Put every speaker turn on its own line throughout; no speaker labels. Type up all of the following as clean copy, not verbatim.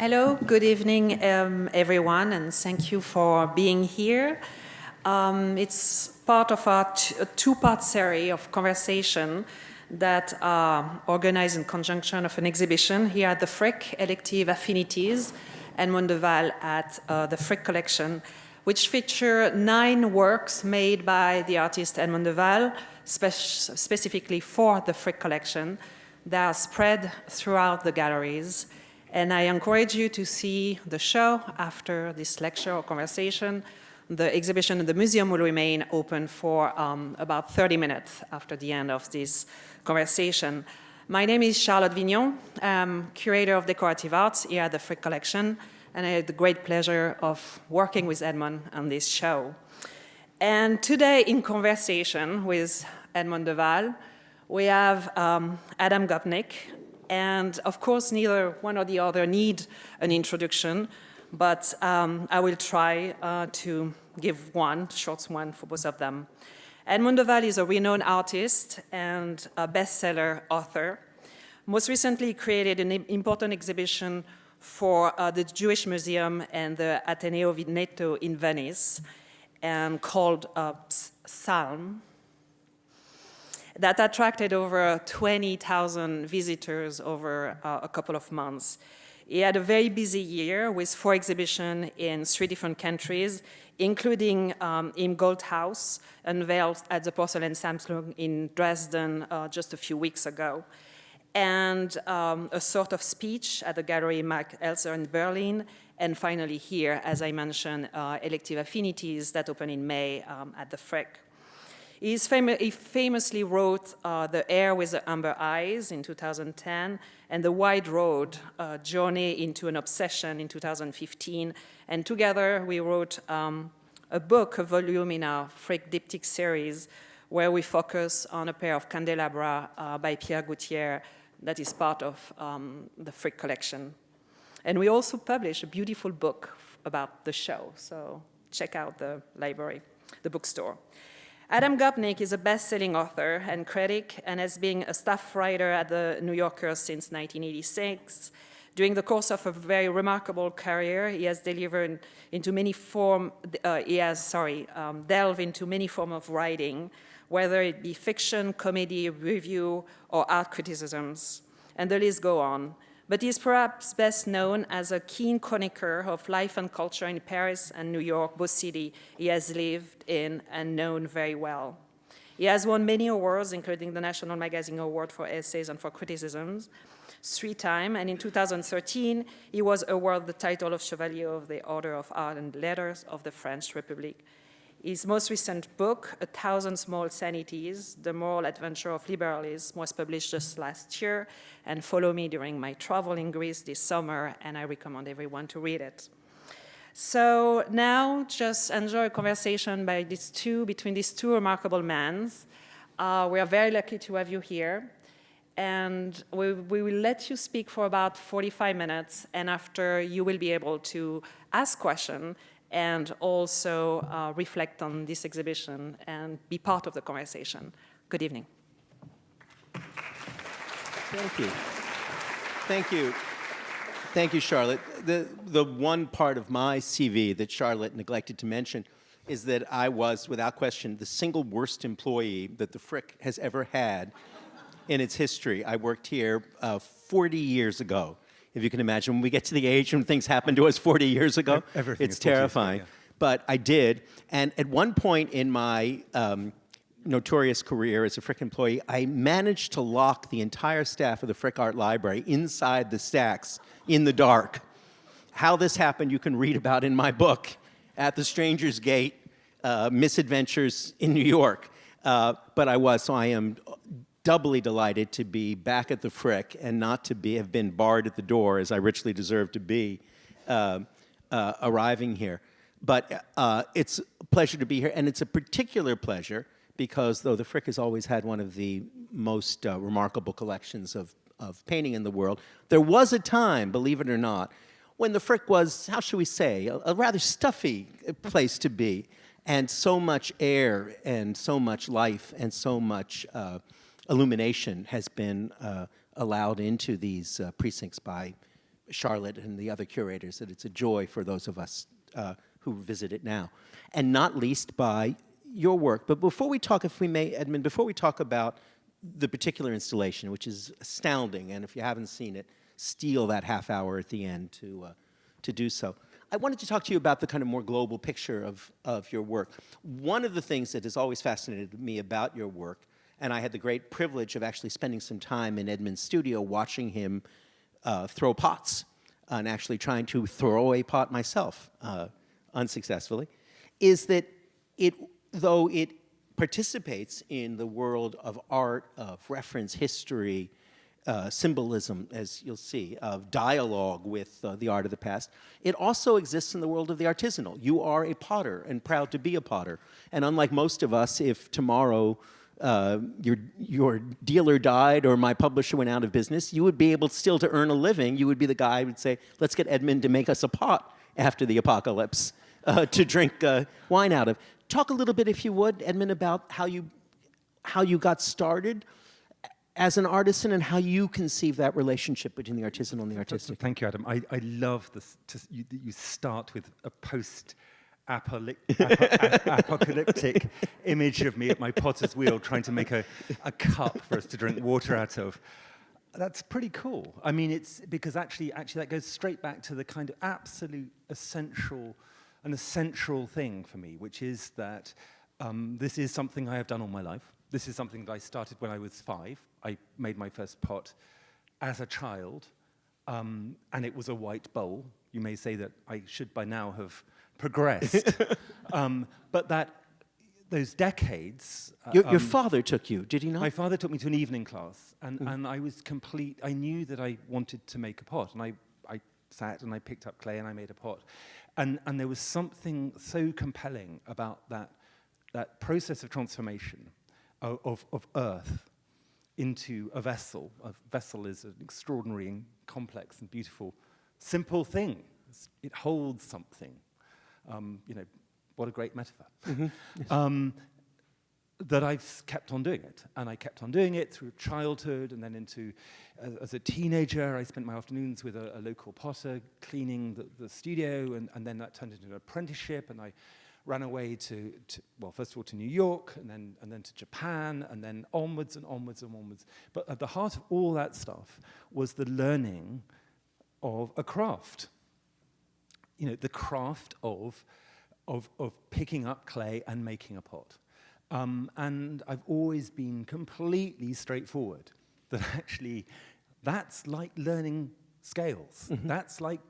Hello, good evening, everyone, and thank you for being here. It's part of a two-part series of conversation that are organized in conjunction of an exhibition here at the Frick, Elective Affinities, Edmond de Waal at the Frick Collection, which feature 9 works made by the artist Edmond de Waal, specifically for the Frick Collection. They are spread throughout the galleries. And I encourage you to see the show after this lecture or conversation. The exhibition in the museum will remain open for about 30 minutes after the end of this conversation. My name is Charlotte Vignon. I'm curator of decorative arts here at the Frick Collection, and I had the great pleasure of working with Edmond on this show. And today, in conversation with Edmond de Waal, we have Adam Gopnik. And of course, neither one or the other need an introduction, but I will try to give one, short one for both of them. Edmond de Waal is a renowned artist and a bestseller author. Most recently, he created an important exhibition for the Jewish Museum and the Ateneo Veneto in Venice, and called Psalm, that attracted over 20,000 visitors over a couple of months. He had a very busy year with 4 exhibitions in 3 different countries, including Im Goldhaus, unveiled at the Porcelain Sammlung in Dresden just a few weeks ago, and a sort of speech at the Gallery Mark Elser in Berlin, and finally here, as I mentioned, Elective Affinities that opened in May at the Frick. He famously wrote The Air with the Amber Eyes in 2010 and The Wide Road, Journey into an Obsession in 2015. And together we wrote a book, a volume in our Frick Diptych series, where we focus on a pair of candelabra by Pierre Gouthier that is part of the Frick collection. And we also published a beautiful book about the show, so check out the library, the bookstore. Adam Gopnik is a best-selling author and critic and has been a staff writer at the New Yorker since 1986. During the course of a very remarkable career, he has delved into many forms of writing, whether it be fiction, comedy, review, or art criticisms, and the list goes on. But he is perhaps best known as a keen chroniqueur of life and culture in Paris and New York, both cities he has lived in and known very well. He has won many awards, including the National Magazine Award for Essays and for Criticisms, 3 times, and in 2013, he was awarded the title of Chevalier of the Order of Art and Letters of the French Republic. His most recent book, 1,000 Small Sanities, The Moral Adventure of Liberalism, was published just last year, and follow me during my travel in Greece this summer, and I recommend everyone to read it. So now, just enjoy a conversation between these two remarkable men. We are very lucky to have you here, and we will let you speak for about 45 minutes, and after you will be able to ask questions and also reflect on this exhibition and be part of the conversation. Good evening.
Thank you. Thank you. Thank you, Charlotte. The one part of my CV that Charlotte neglected to mention is that I was, without question, the single worst employee that the Frick has ever had in its history. I worked here 40 years ago. If you can imagine, when we get to the age when things happened to us 40 years ago, it's terrifying. Yeah. But I did, and at one point in my notorious career as a Frick employee, I managed to lock the entire staff of the Frick Art Library inside the stacks in the dark. How this happened, you can read about in my book, At the Stranger's Gate, Misadventures in New York. But I am doubly delighted to be back at the Frick and not to have been barred at the door, as I richly deserve to be, arriving here. But it's a pleasure to be here, and it's a particular pleasure because though the Frick has always had one of the most remarkable collections of painting in the world, there was a time, believe it or not, when the Frick was, how should we say, a rather stuffy place to be, and so much air and so much life and so much illumination has been allowed into these precincts by Charlotte and the other curators, that it's a joy for those of us who visit it now, and not least by your work. But before we talk, if we may, Edmund, before we talk about the particular installation, which is astounding, and if you haven't seen it, steal that half hour at the end to do so. I wanted to talk to you about the kind of more global picture of your work. One of the things that has always fascinated me about your work, and I had the great privilege of actually spending some time in Edmund's studio watching him throw pots, and actually trying to throw a pot myself, unsuccessfully, is that though it participates in the world of art, of reference history, symbolism, as you'll see, of dialogue with the art of the past, it also exists in the world of the artisanal. You are a potter and proud to be a potter. And unlike most of us, if tomorrow your dealer died or my publisher went out of business, you would be able still to earn a living. You would be the guy who would say, let's get Edmund to make us a pot after the apocalypse to drink wine out of. Talk a little bit, if you would, Edmund, about how you got started as an artisan and how you conceive that relationship between the artisanal and the artistic.
Thank you, Adam. I love this. You start with a apocalyptic image of me at my potter's wheel trying to make a cup for us to drink water out of. That's pretty cool. I mean, it's because actually that goes straight back to the kind of absolute essential thing for me, which is that this is something I have done all my life. This is something that I started when I was 5. I made my first pot as a child, and it was a white bowl. You may say that I should by now have progressed, but those decades...
Your father took you, did he not?
My father took me to an evening class, and I was I knew that I wanted to make a pot, and I sat and I picked up clay and I made a pot. And there was something so compelling about that process of transformation of earth into a vessel. A vessel is an extraordinary and complex and beautiful, simple thing. It holds something. What a great metaphor. Mm-hmm. That I've kept on doing it. And I kept on doing it through childhood and then into, as a teenager, I spent my afternoons with a local potter cleaning the studio, and then that turned into an apprenticeship, and I ran away to first of all to New York, and then to Japan, and then onwards and onwards and onwards. But at the heart of all that stuff was the learning of a craft. The craft of picking up clay and making a pot. And I've always been completely straightforward, that actually that's like learning scales. Mm-hmm. That's like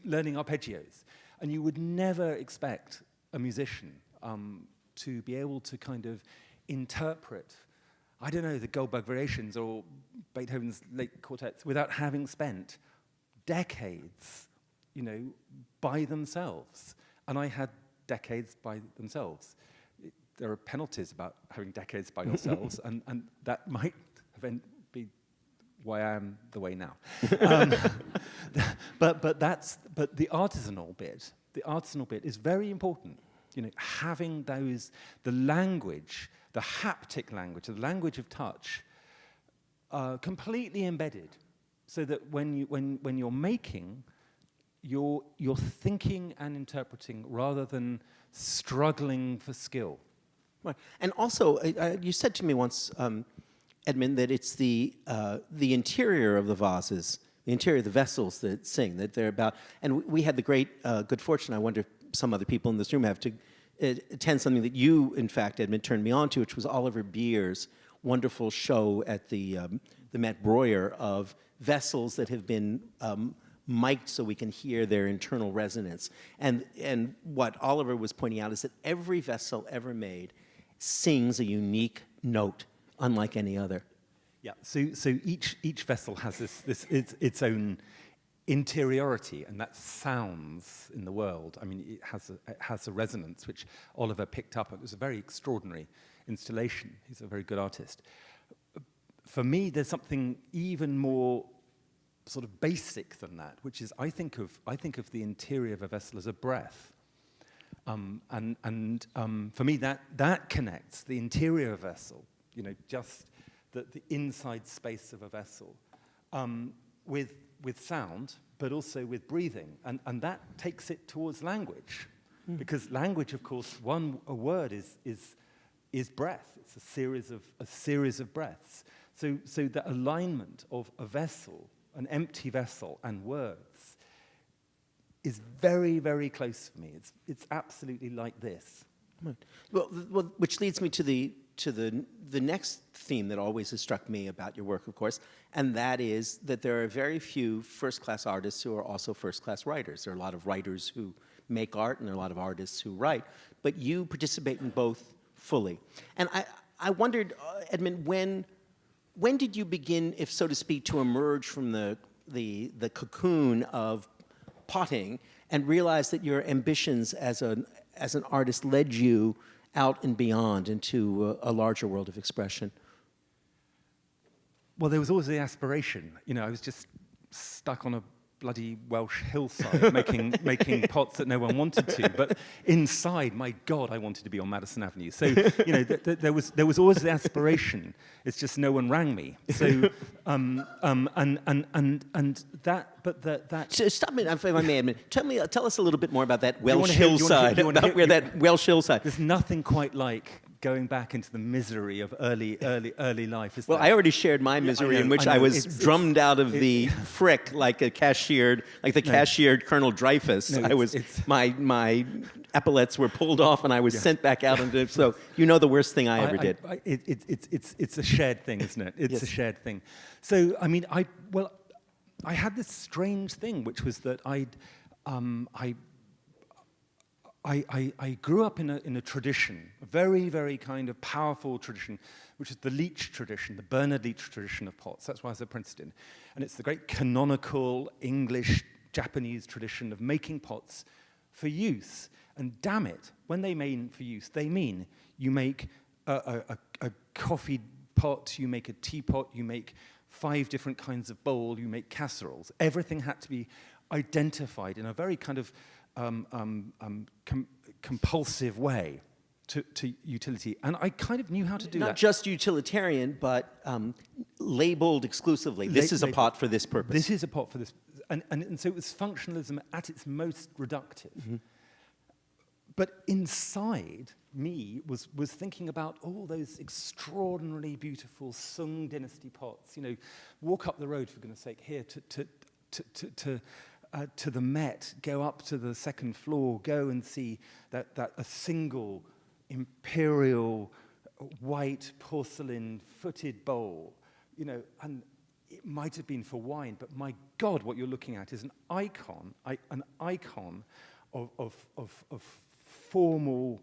learning arpeggios. And you would never expect a musician to be able to kind of interpret, I don't know, the Goldberg Variations or Beethoven's late quartets without having spent decades, by themselves. And I had decades by themselves. There are penalties about having decades by yourselves, and that might be why I am the way now. But the artisanal bit is very important. Having the language, the haptic language, the language of touch, completely embedded, so that when you're making, you're thinking and interpreting rather than struggling for skill.
Right. And also, you said to me once, Edmund, that it's the interior of the vases, the interior of the vessels that sing, that they're about. And we had the great good fortune, I wonder if some other people in this room have, to attend something that you, in fact, Edmund, turned me on to, which was Oliver Beer's wonderful show at the Met Breuer of vessels that have been mic'd so we can hear their internal resonance. And what Oliver was pointing out is that every vessel ever made sings a unique note, unlike any other.
Yeah. So each vessel has its own interiority, and that sounds in the world. I mean, it has a resonance which Oliver picked up. It was a very extraordinary installation. He's a very good artist. For me, there's something even more sort of basic than that, which is I think of the interior of a vessel as a breath. For me, that connects the interior of a vessel, just the inside space of a vessel, with sound, but also with breathing, and that takes it towards language, because language, of course, a word is breath. It's a series of breaths. So the alignment of a vessel, an empty vessel, and words is very, very close for me. It's absolutely like this.
Right. Well, which leads me to the next theme that always has struck me about your work, of course, and that is that there are very few first-class artists who are also first-class writers. There are a lot of writers who make art, and there are a lot of artists who write, but you participate in both fully. And I wondered, Edmund, when did you begin, if so to speak, to emerge from the cocoon of potting and realize that your ambitions as an artist led you out and beyond into a larger world of expression?
Well, there was always the aspiration. I was just stuck on a bloody Welsh hillside making pots that no one wanted to. But inside, my God, I wanted to be on Madison Avenue. So, there was always the aspiration. It's just no one rang me. So, and that, but that.
So stop me, if I may, Edmund. Tell us a little bit more about that Welsh
wanna hear- you wanna
hillside.
hear- you wanna hear-
That Welsh hillside.
There's nothing quite like going back into the misery of early life. Is
Well,
there?
I already shared my misery, in which I was drummed out of the frick like the cashiered Colonel Dreyfus. My epaulets were pulled off, and I was sent back out into. So the worst thing I ever did.
It's a shared thing, isn't it? It's
Yes.
a shared thing. So I mean, I had this strange thing, which was that I grew up in a tradition, a very, very kind of powerful tradition, which is the Leach tradition, the Bernard Leach tradition of pots. That's why I was at Princeton. And it's the great canonical English, Japanese tradition of making pots for use. And damn it, when they mean for use, they mean you make a coffee pot, you make a teapot, you make 5 different kinds of bowl, you make casseroles. Everything had to be identified in a very kind of compulsive way to utility. And I kind of knew how to do that.
Not just utilitarian, but labeled exclusively. This is a pot for this purpose.
This is a pot for this. And so it was functionalism at its most reductive. Mm-hmm. But inside me was thinking about all those extraordinarily beautiful Sung dynasty pots. Walk up the road, for goodness sake, here to the Met, go up to the second floor, go and see that a single imperial white porcelain footed bowl, and it might have been for wine, but my God, what you're looking at is an icon of formal,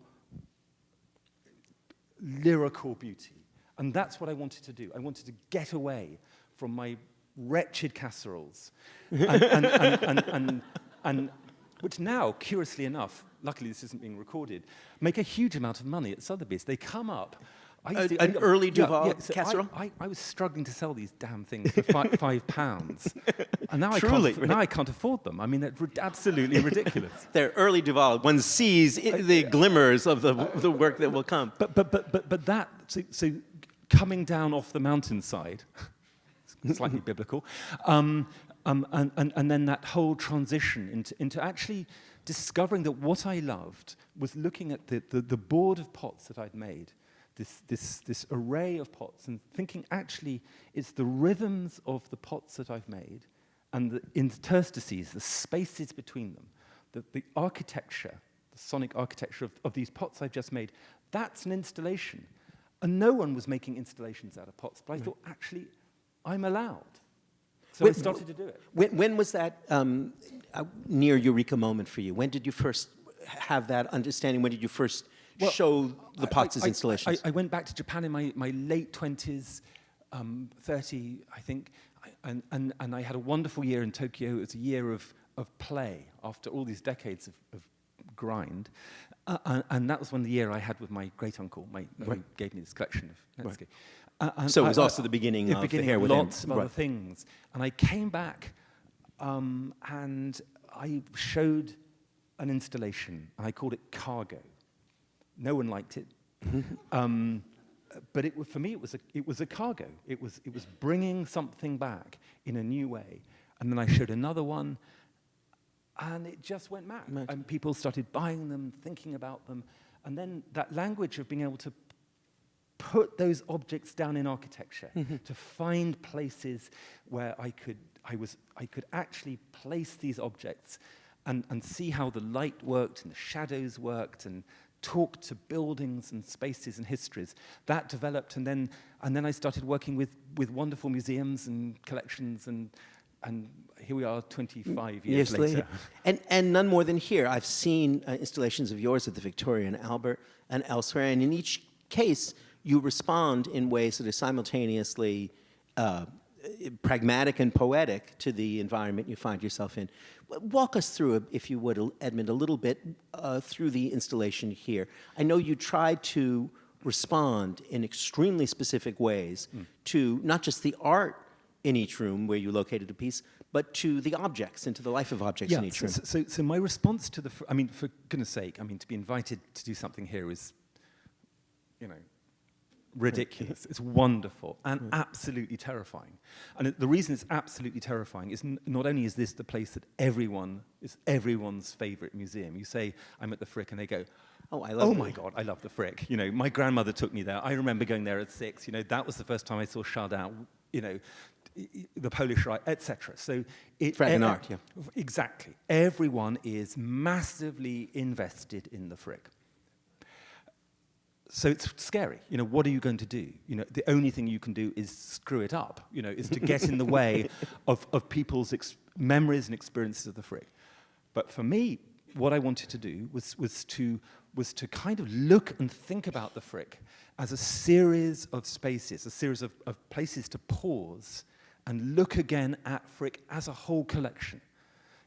lyrical beauty. And that's what I wanted to do. I wanted to get away from my wretched casseroles, and which now, curiously enough, luckily this isn't being recorded, make a huge amount of money at Sotheby's. They come up.
An early Duval casserole?
I was struggling to sell these damn things for £5, and now
Truly,
I can't afford them. I mean, they're absolutely ridiculous.
They're early Duval. One sees the glimmers of the work that will come.
But that so coming down off the mountainside. Slightly biblical, and then that whole transition into actually discovering that what I loved was looking at the board of pots that I'd made, this array of pots, and thinking actually it's the rhythms of the pots that I've made, and the interstices, the spaces between them, the architecture, the sonic architecture of these pots I've just made. That's an installation, and no one was making installations out of pots. But I thought actually, I'm allowed. So I started to do it.
When was that near eureka moment for you? When did you first have that understanding? When did you first show the pots as installations?
I went back to Japan in my late 20s, 30, I think, and I had a wonderful year in Tokyo. It was a year of play after all these decades of grind. And that was the year I had with my great-uncle, who gave me this collection of Netsuke.
So it was also the beginning of the Hair Within.
Lots of other things. And I came back and I showed an installation, and I called it Cargo. No one liked it. but for me, it was a cargo. It was bringing something back in a new way. And then I showed another one, and it just went mad. And people started buying them, thinking about them. And then that language of being able to put those objects down in architecture, to find places where I could actually place these objects and see how the light worked and the shadows worked and talk to buildings and spaces and histories. That developed, and then I started working with wonderful museums and collections, and here we are 25 years later.
And none more than here. I've seen installations of yours at the Victoria and Albert and elsewhere, and in each case, you respond in ways that are simultaneously pragmatic and poetic to the environment you find yourself in. Walk us through, if you would, Edmund, a little bit through the installation here. I know you tried to respond in extremely specific ways to not just the art in each room where you located a piece, but to the objects and to the life of objects in each room.
So my response to I mean, for goodness sake, I mean, to be invited to do something here is, ridiculous. It's wonderful and absolutely terrifying. And the reason it's absolutely terrifying is not only is this the place that everyone's favorite museum. You say, I'm at the Frick, and they go, oh my God, I love the Frick. My grandmother took me there. I remember going there at 6. That was the first time I saw Chardin, the Polish Rite, etc. So
Fragonard, yeah.
Exactly. Everyone is massively invested in the Frick. So it's scary. What are you going to do? The only thing you can do is screw it up. Is to get in the way of people's memories and experiences of the Frick. But for me, what I wanted to do was to kind of look and think about the Frick as a series of spaces, a series of places to pause and look again at Frick as a whole collection.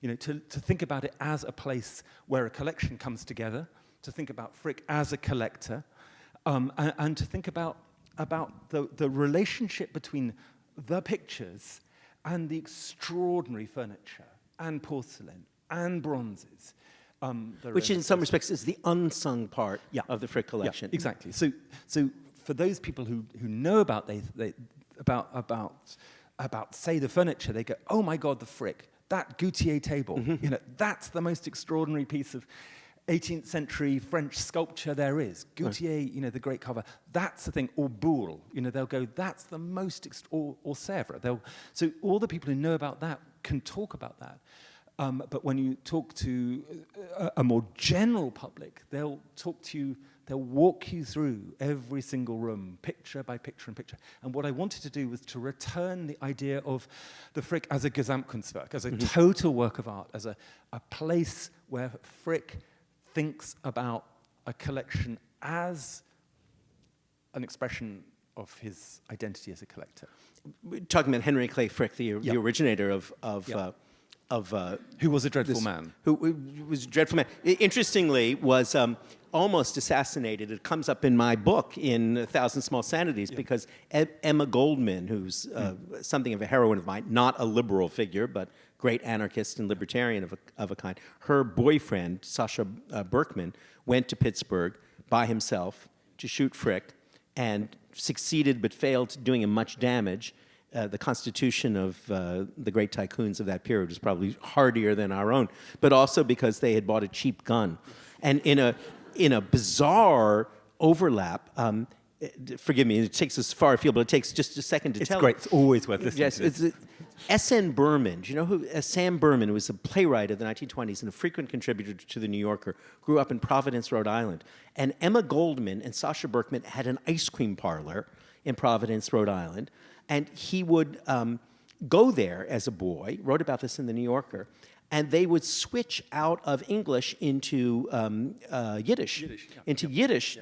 To think about it as a place where a collection comes together, to think about Frick as a collector, and to think about the relationship between the pictures and the extraordinary furniture and porcelain and bronzes.
Which in some respects is the unsung part of the Frick collection.
Yeah, exactly. So for those people who know about say the furniture, they go, oh my God, the Frick, that Goutier table, that's the most extraordinary piece of 18th century French sculpture there is. Goutier, the great cover, that's the thing. Or Boulle, they'll go, that's the most, or Sèvres. So all the people who know about that can talk about that. But when you talk to a more general public, they'll walk you through every single room, picture by picture and picture. And what I wanted to do was to return the idea of the Frick as a Gesamtkunstwerk, as a total work of art, as a place where Frick thinks about a collection as an expression of his identity as a collector.
We're talking about Henry Clay Frick, the originator of
who was a dreadful man.
Who was a dreadful man. Interestingly, was almost assassinated. It comes up in my book in 1,000 Small Sanities because Emma Goldman, who's something of a heroine of mine, not a liberal figure, but great anarchist and libertarian of a kind, her boyfriend, Sasha Berkman, went to Pittsburgh by himself to shoot Frick and succeeded but failed, doing him much damage. The constitution of the great tycoons of that period was probably hardier than our own, but also because they had bought a cheap gun. And in a bizarre overlap, forgive me, it takes us far afield, but it takes just a second to tell.
It's great. It's always worth listening to this.
S.N. Berman, do you know who Sam Berman, who was a playwright of the 1920s and a frequent contributor to The New Yorker, grew up in Providence, Rhode Island. And Emma Goldman and Sasha Berkman had an ice cream parlor in Providence, Rhode Island. And he would go there as a boy, wrote about this in The New Yorker, and they would switch out of English into Yiddish,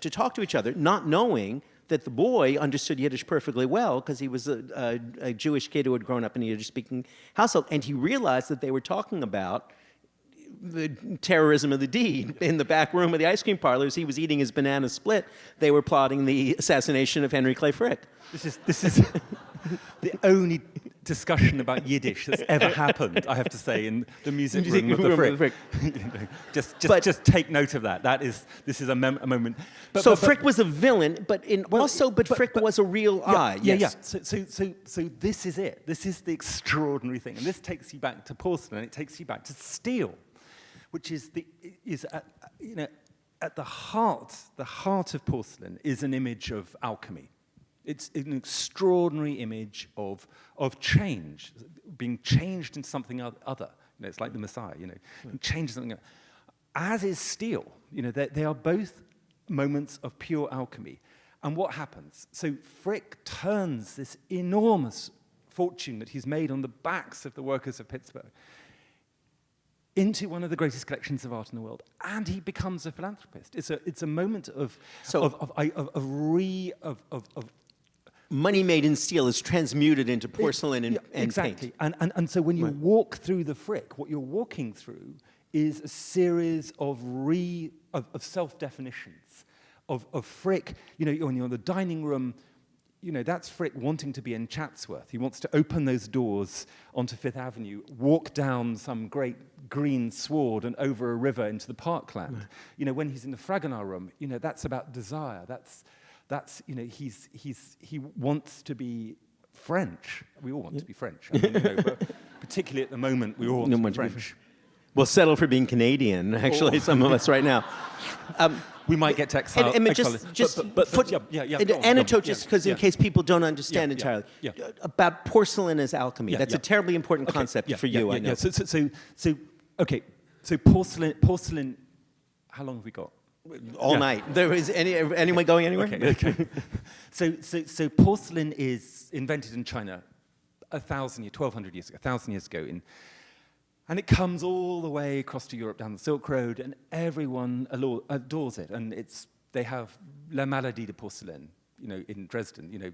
to talk to each other, not knowing that the boy understood Yiddish perfectly well because he was a Jewish kid who had grown up in a Yiddish-speaking household. And he realized that they were talking about the terrorism of the deed in the back room of the ice cream parlor. As he was eating his banana split, they were plotting the assassination of Henry Clay Frick.
This is the only discussion about Yiddish that's ever happened, I have to say, in the music room of the Frick. You know, just take note of that. This is a moment.
So Frick was a villain, but Frick was a real eye.
Yeah,
yes.
yeah. So this is it. This is the extraordinary thing, and this takes you back to porcelain. It takes you back to steel, which is at the heart of porcelain is an image of alchemy. It's an extraordinary image of change, being changed into something other. You know, it's like the Messiah, you know, being changed into something other. As is steel. You know, they are both moments of pure alchemy. And what happens? So Frick turns this enormous fortune that he's made on the backs of the workers of Pittsburgh into one of the greatest collections of art in the world, and he becomes a philanthropist. It's a moment of
money made in steel is transmuted into porcelain and
exactly.
paint.
And so when you walk through the Frick, what you're walking through is a series of self-definitions of Frick. You know, when you're in the dining room, you know, that's Frick wanting to be in Chatsworth. He wants to open those doors onto Fifth Avenue, walk down some great green sward and over a river into the parkland. Right. You know, when he's in the Fragonard room, you know, that's about desire. That's you know, he wants to be French. We all want to be French. I mean, you know, but particularly at the moment, we all want to be French.
We'll settle for being Canadian, actually, some of us right now.
We might get to exile.
Anecdote, just because in case people don't understand entirely, about porcelain as alchemy. That's a terribly important concept for you, I know.
So porcelain. How long have we got?
All night. There is anyone going anywhere?
Okay. So porcelain is invented in China 1,200 years ago, 1,000 years ago. And it comes all the way across to Europe down the Silk Road, and everyone adores it. And they have La Maladie de Porcelaine, you know, in Dresden. You know,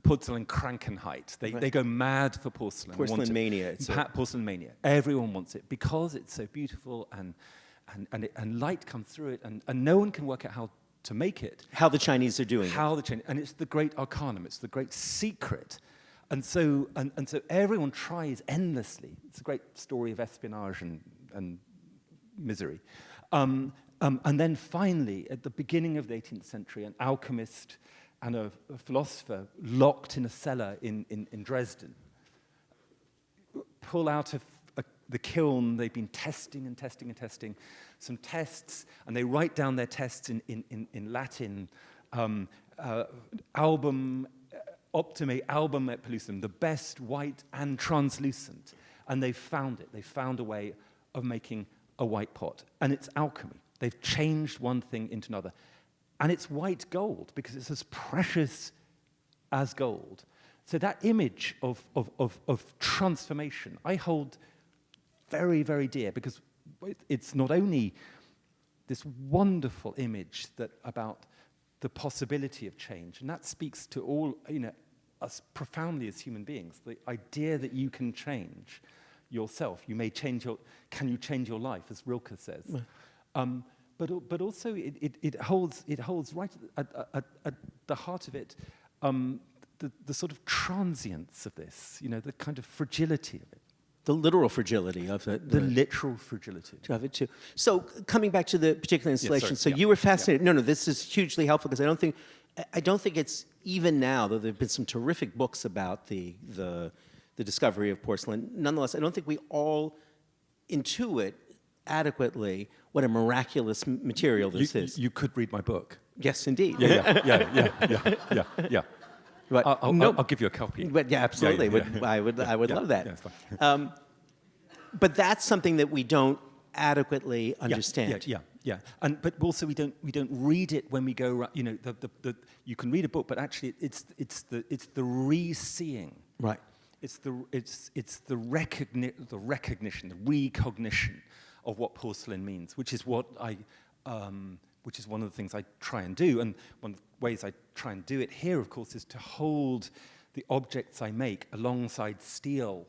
porcelain Krankenheit. They go mad for porcelain.
Porcelain mania.
Porcelain mania. Everyone wants it because it's so beautiful, and light comes through it, and no one can work out how to make it.
How the Chinese are doing it.
And it's the great arcanum. It's the great secret. And so everyone tries endlessly. It's a great story of espionage and misery. And then finally, at the beginning of the 18th century, an alchemist and a philosopher locked in a cellar in Dresden pull out of the kiln. They've been testing some tests, and they write down their tests in Latin. Optime album et pellucem, the best white and translucent. And they've found it. They found a way of making a white pot. And it's alchemy. They've changed one thing into another. And it's white gold because it's as precious as gold. So that image of transformation, I hold very, very dear, because it's not only this wonderful image about the possibility of change, and that speaks to all, you know, us profoundly as human beings. The idea that you can change yourself, can you change your life, as Rilke says. But also it holds right at the heart of it the sort of transience of this, you know, the kind of fragility of it.
The literal fragility of it.
The literal fragility
of it, too. So coming back to the particular installation, you were fascinated. No, this is hugely helpful, because I don't think it's, even now, though there have been some terrific books about the discovery of porcelain, nonetheless, I don't think we all intuit adequately what a miraculous material this is.
You could read my book.
Yes, indeed.
Yeah. But I'll give you a copy.
But yeah, absolutely. I would love that.
Yeah, it's fine.
But that's something that we don't adequately understand.
Yeah. But also we don't read it when we go around. You know, you can read a book, but actually it's the re-seeing.
Right.
It's the recognition, the recognition of what porcelain means, which is what which is one of the things I try and do. And one of the ways I try and do it here, of course, is to hold the objects I make alongside steel,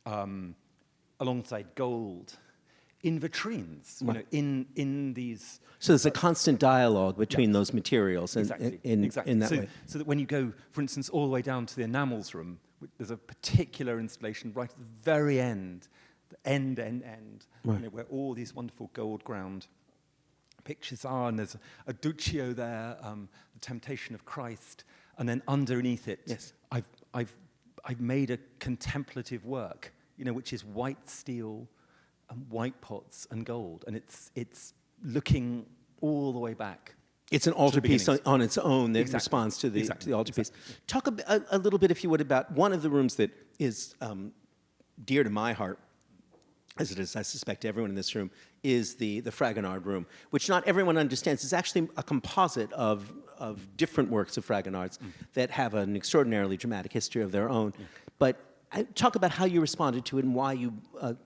alongside gold, in vitrines, you know, in these.
So there's a constant dialogue between those materials and
Exactly.
in that
so,
way.
so that when you go, for instance, all the way down to the enamels room, there's a particular installation right at the very end, the end, you know, where all these wonderful gold ground pictures are, and there's a Duccio there, the Temptation of Christ, and then underneath it,
Yes.
I've made a contemplative work, you know, which is white steel and white pots and gold, and it's looking all the way back.
It's an altarpiece
beginnings.
on its own that
Exactly.
responds to the altarpiece.
Exactly.
Talk a little bit, if you would, about one of the rooms that is dear to my heart, as it is, I suspect, everyone in this room, is the Fragonard room, which not everyone understands. It's actually a composite of different works of Fragonard's that have an extraordinarily dramatic history of their own. But talk about how you responded to it and why you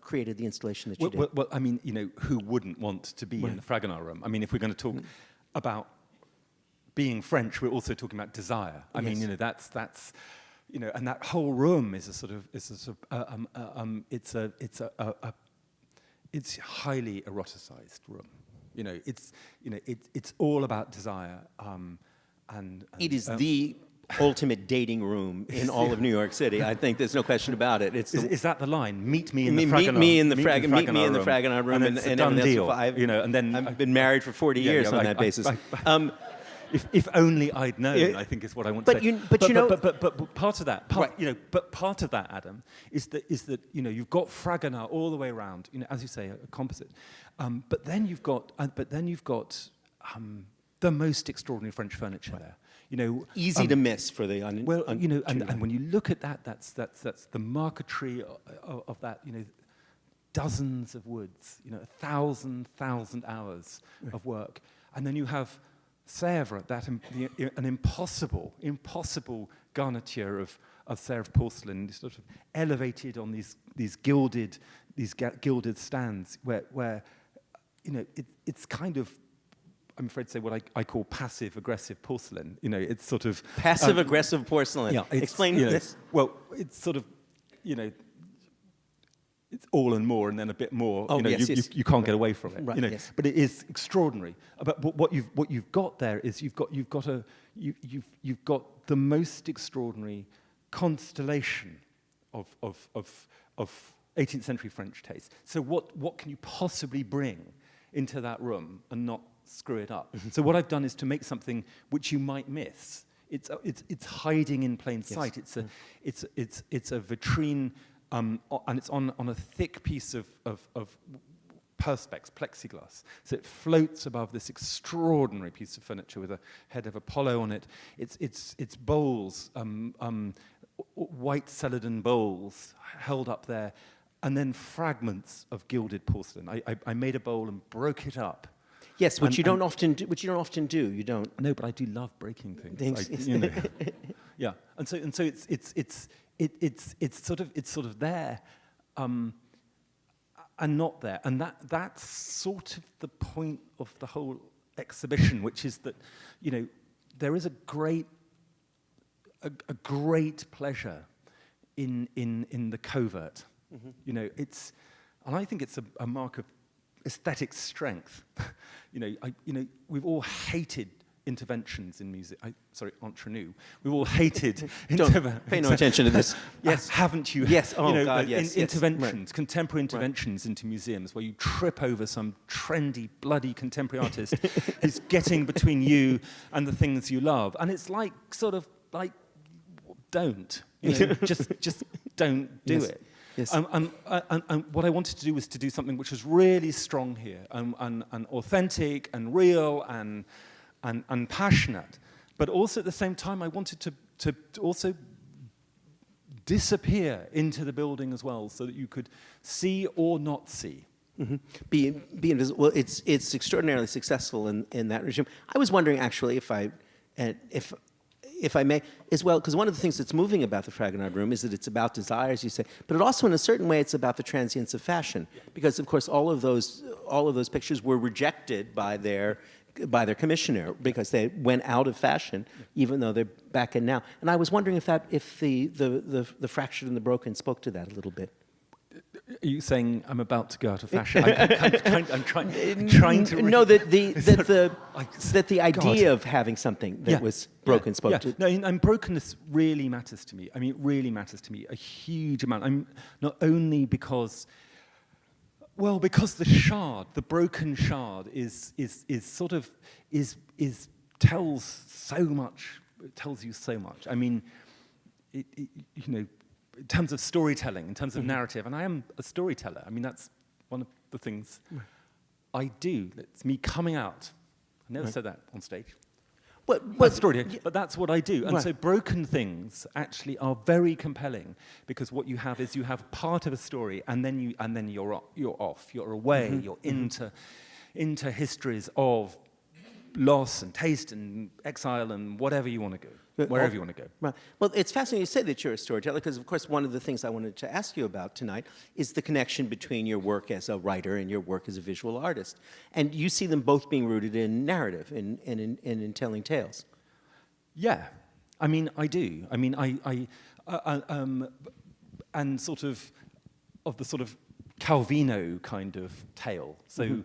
created the installation that you did.
Well, I mean, you know, who wouldn't want to be in the Fragonard room? I mean, if we're going to talk about being French, we're also talking about desire. I mean, you know, that's you know, and that whole room is it's highly eroticized room. You know, it's all about desire. And
It is the ultimate dating room in all of New York City. I think there's no question about it. It's
is that the line? Meet me in the
meet
Fragonard.
me in the Fragonard room,
and it's a done deal.
You know,
and then
I've been married for 40 years on that basis.
If only I'd known, I think is what I want to say. But part of that, you know, but part of that, Adam, is that you know, you've got Fragonard all the way around. You know, as you say, a composite. But then you've got the most extraordinary French furniture there. You know,
easy to miss for the
you know, and when you look at that, that's the marquetry of that. You know, dozens of woods. You know, 1,000 hours of work, and then you have Sèvres, an impossible garniture of Sèvres porcelain, sort of elevated on these gilded stands, where you know, it's kind of, I'm afraid to say, what I call passive-aggressive porcelain. You know, it's sort of
passive-aggressive porcelain.
Yeah,
explain
you know,
this.
Well, it's sort of, you know, it's all and more, and then a bit more.
Oh,
you know,
yes,
you can't get away from it.
Right,
you know,
yes.
but it is extraordinary. But what you've got there is you've got the most extraordinary constellation of 18th century French taste. So what can you possibly bring into that room and not screw it up? So what I've done is to make something which you might miss. It's hiding in plain sight. It's a vitrine. And it's on a thick piece of perspex, plexiglass. So it floats above this extraordinary piece of furniture with a head of Apollo on it. It's bowls, white celadon bowls held up there, and then fragments of gilded porcelain. I made a bowl and broke it up.
Yes, which you don't often do. You don't.
No, but I do love breaking things. You know. Yeah, and so it's sort of there, and not there, and that's sort of the point of the whole exhibition, which is that, you know, there is a great pleasure in the covert. Mm-hmm. You know, and I think it's a mark of aesthetic strength. You know, we've all hated interventions in music. Entre nous. We've all hated
Don't pay no attention to this. Yes.
Haven't you?
Yes. Oh,
you know,
God, yes.
Interventions,
Right.
contemporary interventions into museums where you trip over some trendy, bloody contemporary artist who's getting between you and the things you love. And it's like, sort of like, don't. You know, just don't do it.
Yes.
And what I wanted to do was to do something which was really strong here, and authentic and real and passionate, but also at the same time I wanted to also disappear into the building as well, so that you could see or not see.
Mm-hmm. Be invisible. Well, it's extraordinarily successful in that regime. I was wondering, actually, if I may, as well, because one of the things that's moving about the Fragonard room is that it's about desire, as you say, but it also, in a certain way, it's about the transience of fashion, because, of course, all of those pictures were rejected by their commissioner because they went out of fashion, even though they're back in now. And I was wondering if the fractured and the broken spoke to that a little bit.
Are you saying I'm about to go out of fashion? I'm trying to...
No, that the idea
God.
of having something that
Yeah,
was broken spoke to...
No, and brokenness really matters to me. I mean, it really matters to me a huge amount. I'm not only because... Well, because the broken shard is tells so much. It tells you so much. I mean, you know, in terms of storytelling, in terms of narrative, and I am a storyteller. I mean, that's one of the things I do. It's me coming out. I never said that on stage. That's story, but that's what I do. And so broken things actually are very compelling, because what you have is you have part of a story, and then you're off. You're away. You're into histories of loss and taste and exile and whatever you want to go, wherever you want to go.
Right. Well, it's fascinating you say that you're a storyteller, because, of course, one of the things I wanted to ask you about tonight is the connection between your work as a writer and your work as a visual artist. And you see them both being rooted in narrative and in telling tales.
Yeah. I mean, I do. I mean, and sort of the sort of Calvino kind of tale. So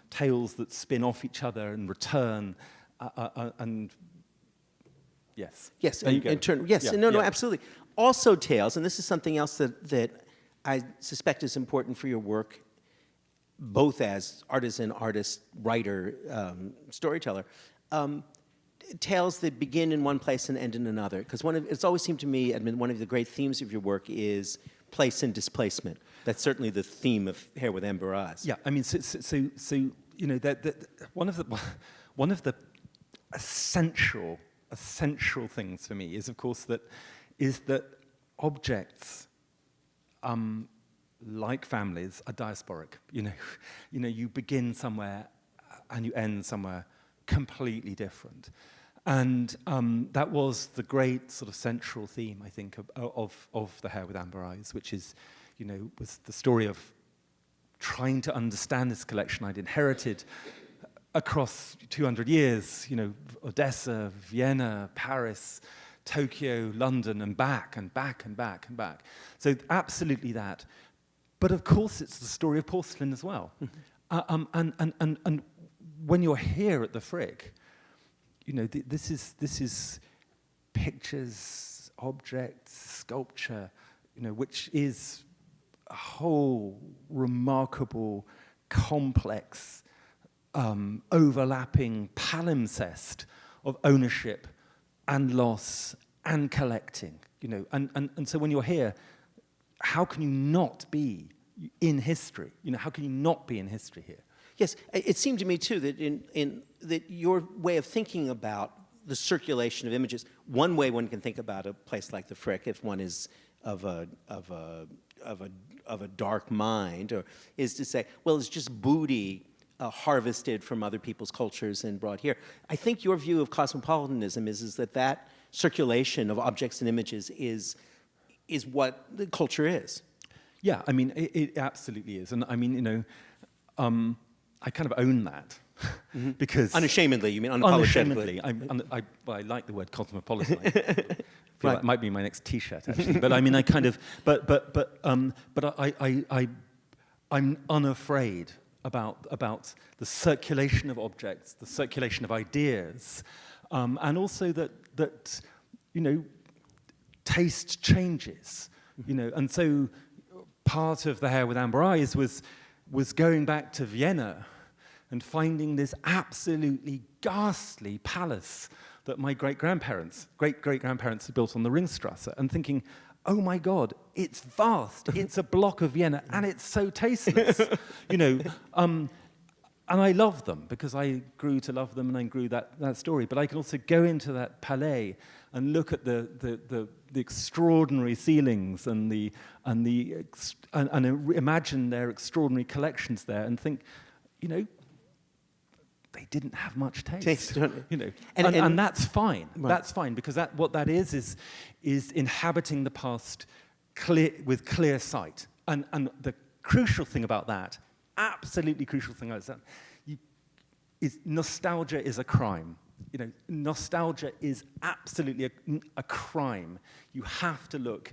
tales that spin off each other and return, and yes.
Yes,
There you go.
No, absolutely. Also tales, and this is something else that I suspect is important for your work, both as artisan, artist, writer, storyteller, tales that begin in one place and end in another. Because it's always seemed to me, Edmund, one of the great themes of your work is place and displacement. That's certainly the theme of Hair with Amber Eyes.
Yeah, I mean, so you know, that one of the essential things for me is, of course, that objects, like families, are diasporic. You know, you begin somewhere and you end somewhere completely different, and that was the great sort of central theme, I think, of The Hair with Amber Eyes, which is, you know, was the story of trying to understand this collection I'd inherited across 200 years, you know, Odessa, Vienna, Paris, Tokyo, London, and back, and back, and back, and back. So absolutely that. But of course it's the story of porcelain as well. And when you're here at the Frick, you know, this is pictures, objects, sculpture, you know, which is a whole remarkable, complex, overlapping palimpsest of ownership and loss and collecting, you know, and so when you're here, how can you not be in history? You know, how can you not be in history here?
Yes, it seemed to me too that that your way of thinking about the circulation of images, one way one can think about a place like the Frick, if one is of a dark mind, or is to say, well, it's just booty harvested from other people's cultures and brought here. I think your view of cosmopolitanism is that circulation of objects and images is what the culture is.
Yeah, I mean, it absolutely is. And I mean, you know, I kind of own that. Because
unashamedly, you mean unapologetically?
Unashamedly. I like the word cosmopolitan. I feel like it might be my next T-shirt, actually. But I mean, I kind of, I'm unafraid about the circulation of objects, the circulation of ideas, and also that you know, taste changes, you know, and so part of The Hair with Amber Eyes was going back to Vienna and finding this absolutely ghastly palace that my great-grandparents had built on the Ringstrasse, and thinking, oh my God, it's vast, it's a block of Vienna, and it's so tasteless, you know. And I love them, because I grew to love them, and I grew that story. But I can also go into that palais and look at the extraordinary ceilings and imagine their extraordinary collections there, and think, you know, they didn't have much taste, you know, and that's fine. Right. That's fine, because what that is inhabiting the past with clear sight. And the crucial thing about that, absolutely crucial thing about that, is nostalgia is a crime. You know, nostalgia is absolutely a crime. You have to look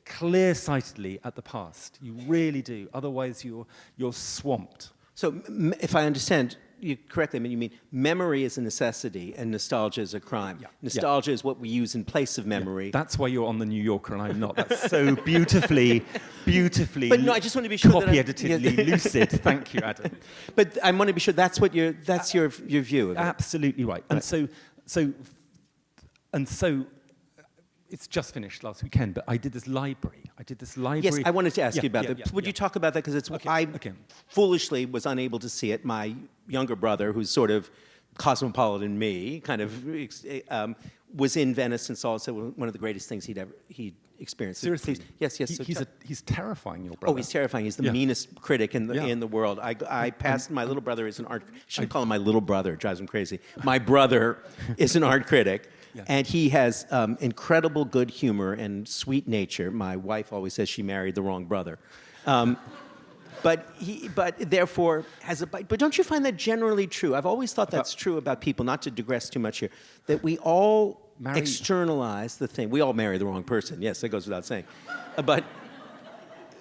clear-sightedly at the past. You really do. Otherwise, you're swamped.
So, if I understand you correctly, I mean, you mean memory is a necessity and nostalgia is a crime.
Yeah.
Nostalgia is what we use in place of memory.
That's why you're on the New Yorker and I'm not. That's so beautifully.
But no, I just want to be sure that
copy-editedly lucid. Thank you, Adam.
But I want to be sure that's what that's your view of it.
Absolutely right. And so, it's just finished last weekend, but I did this library.
Yes, I wanted to ask you about that. Would you talk about that? Because it's I foolishly was unable to see it. My younger brother, who's sort of cosmopolitan me, kind of was in Venice and saw it. So one of the greatest things he'd experienced.
Seriously?
Please, yes. So
He's terrifying, your brother.
oh, he's terrifying. He's the meanest critic in the world. I passed my little brother is an art. I shouldn't call him my little brother. It drives him crazy. My brother is an art critic.
Yeah.
And he has incredible good humor and sweet nature. My wife always says she married the wrong brother. But therefore has a bite. But don't you find that generally true? I've always thought that's true about people, not to digress too much here, that we all externalize the thing. We all marry the wrong person. Yes, that goes without saying. But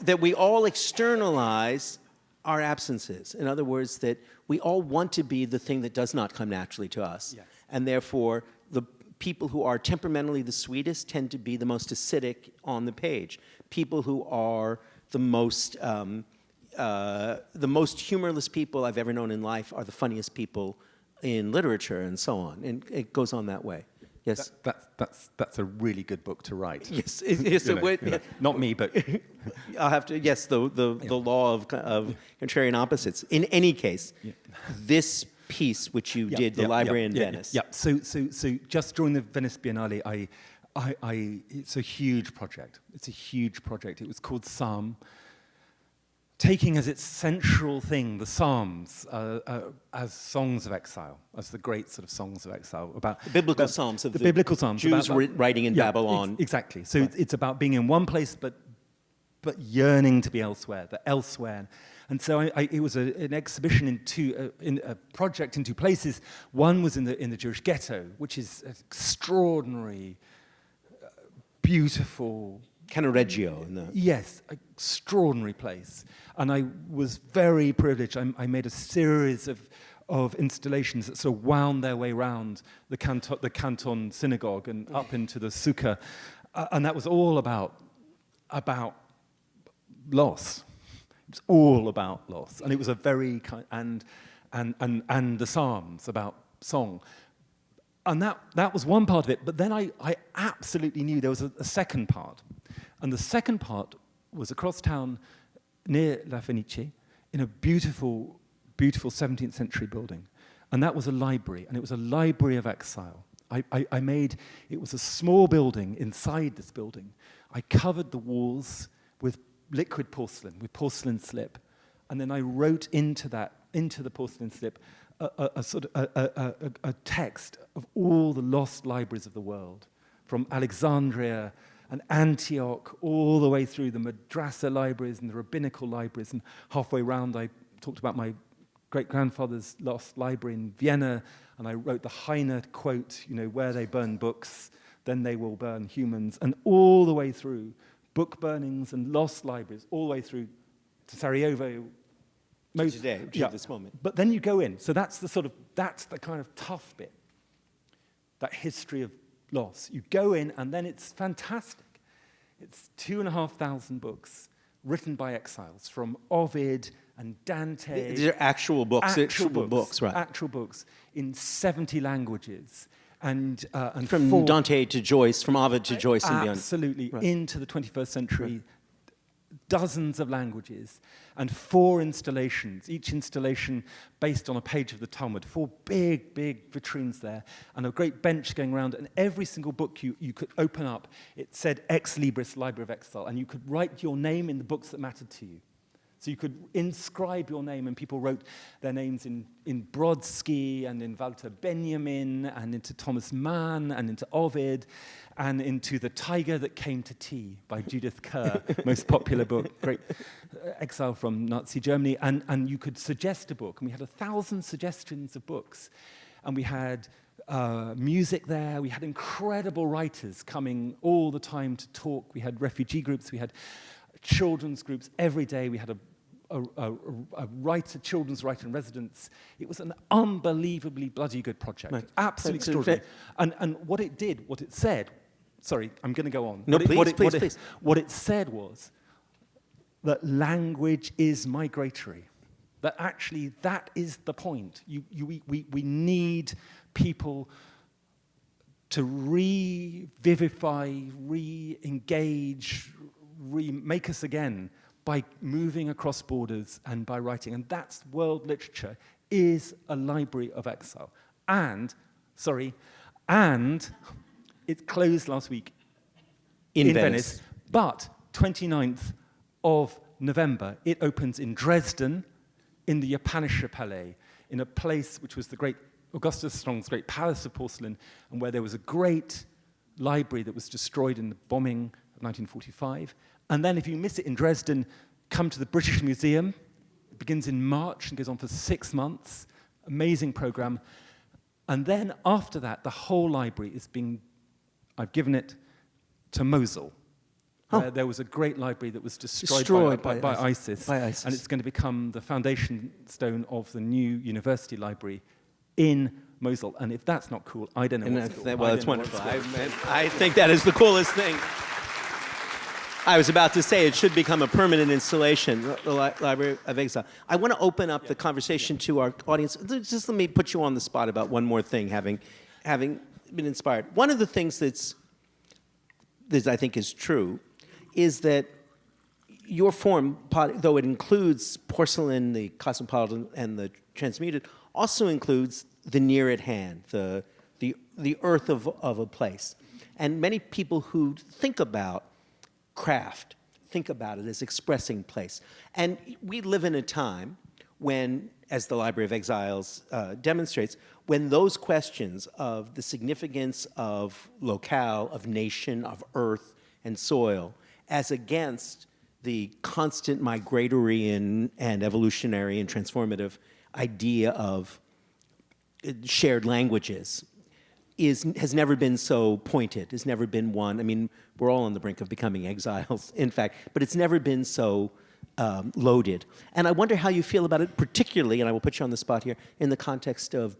that we all externalize our absences. In other words, that we all want to be the thing that does not come naturally to us.
Yes.
And therefore, the people who are temperamentally the sweetest tend to be the most acidic on the page. People who are the most humorless people I've ever known in life are the funniest people in literature, and so on. And it goes on that way. Yes.
That's a really good book to write.
Yes.
Not me, but
I'll have to. Yes, the law of contrarian opposites. In any case, this piece which you did, the library in Venice.
Yeah. So just during the Venice Biennale, it's a huge project. It was called Psalm, taking as its central thing the Psalms as songs of exile, as the great sort of songs of exile about
the biblical psalms of
the biblical psalms.
Jews writing in Babylon.
Exactly. So it's about being in one place, but yearning to be elsewhere. The elsewhere. And so it was an exhibition in a project in two places. One was in the Jewish ghetto, which is an extraordinary, beautiful.
Cannaregio.
Yes, extraordinary place. And I was very privileged. I made a series of installations that sort of wound their way around the Canton synagogue and up into the sukkah. And that was all about loss. It was all about loss, and it was a very and the Psalms about song, and that was one part of it. But then I absolutely knew there was a second part, and the second part was across town near La Fenice in a beautiful 17th century building, and that was a library, and it was a library of exile. It was a small building. Inside this building, I covered the walls with liquid porcelain, with porcelain slip, and then I wrote into the porcelain slip a text of all the lost libraries of the world, from Alexandria and Antioch all the way through the madrasa libraries and the rabbinical libraries, and halfway round I talked about my great-grandfather's lost library in Vienna, and I wrote the Heine quote, where they burn books, then they will burn humans, and all the way through book burnings and lost libraries, all the way through to Sarajevo.
Today, at this moment.
But then you go in. So that's the kind of tough bit, that history of loss. You go in, and then it's fantastic. It's 2,500 books written by exiles from Ovid and Dante.
These are actual books. Actual books, right?
Actual books in 70 languages. And
from Dante to Joyce, from Ovid to Joyce and beyond.
Absolutely, right. Into the 21st century, dozens of languages, and 4 installations, each installation based on a page of the Talmud, 4 big vitrines there, and a great bench going around, and every single book you could open up, it said Ex Libris, Library of Exile, and you could write your name in the books that mattered to you. So you could inscribe your name, and people wrote their names in Brodsky and in Walter Benjamin and into Thomas Mann and into Ovid and into The Tiger That Came to Tea by Judith Kerr, most popular book, great exile from Nazi Germany. And you could suggest a book, and we had 1,000 suggestions of books. And we had music there. We had incredible writers coming all the time to talk. We had refugee groups. We had children's groups every day. We had a children's writer in residence. It was an unbelievably bloody good project.
Right.
Absolutely extraordinary. And what it did, what it said, sorry, I'm going to go on.
No, please.
What it said was that language is migratory. That actually, that is the point. We need people to revivify, re-engage, remake us again by moving across borders and by writing. And that's world literature is a library of exile. And it closed last week
In Venice.
But 29th of November, it opens in Dresden, in the Japanische Palais, in a place which was the great Augustus Strong's great palace of porcelain, and where there was a great library that was destroyed in the bombing of 1945. And then if you miss it in Dresden, come to the British Museum. It begins in March and goes on for 6 months. Amazing program. And then after that, the whole library I've given it to Mosul. Where there was a great library that was destroyed by ISIS.
By ISIS.
And it's going to become the foundation stone of the new university library in Mosul. And if that's not cool, I don't know what's cool.
Well, it's wonderful. I think that is the coolest thing. I was about to say it should become a permanent installation, the Library of Exile. I want to open up the conversation to our audience. Just let me put you on the spot about one more thing, having been inspired. One of the things that I think is true is that your form, though it includes porcelain, the cosmopolitan, and the transmuted, also includes the near at hand, the earth of a place. And many people who think about craft think about it as expressing place. And we live in a time when, as the Library of Exiles demonstrates, when those questions of the significance of locale, of nation, of earth and soil, as against the constant migratory and evolutionary and transformative idea of shared languages has never been so pointed, has never been one. I mean, we're all on the brink of becoming exiles, in fact, but it's never been so loaded. And I wonder how you feel about it, particularly, and I will put you on the spot here, in the context of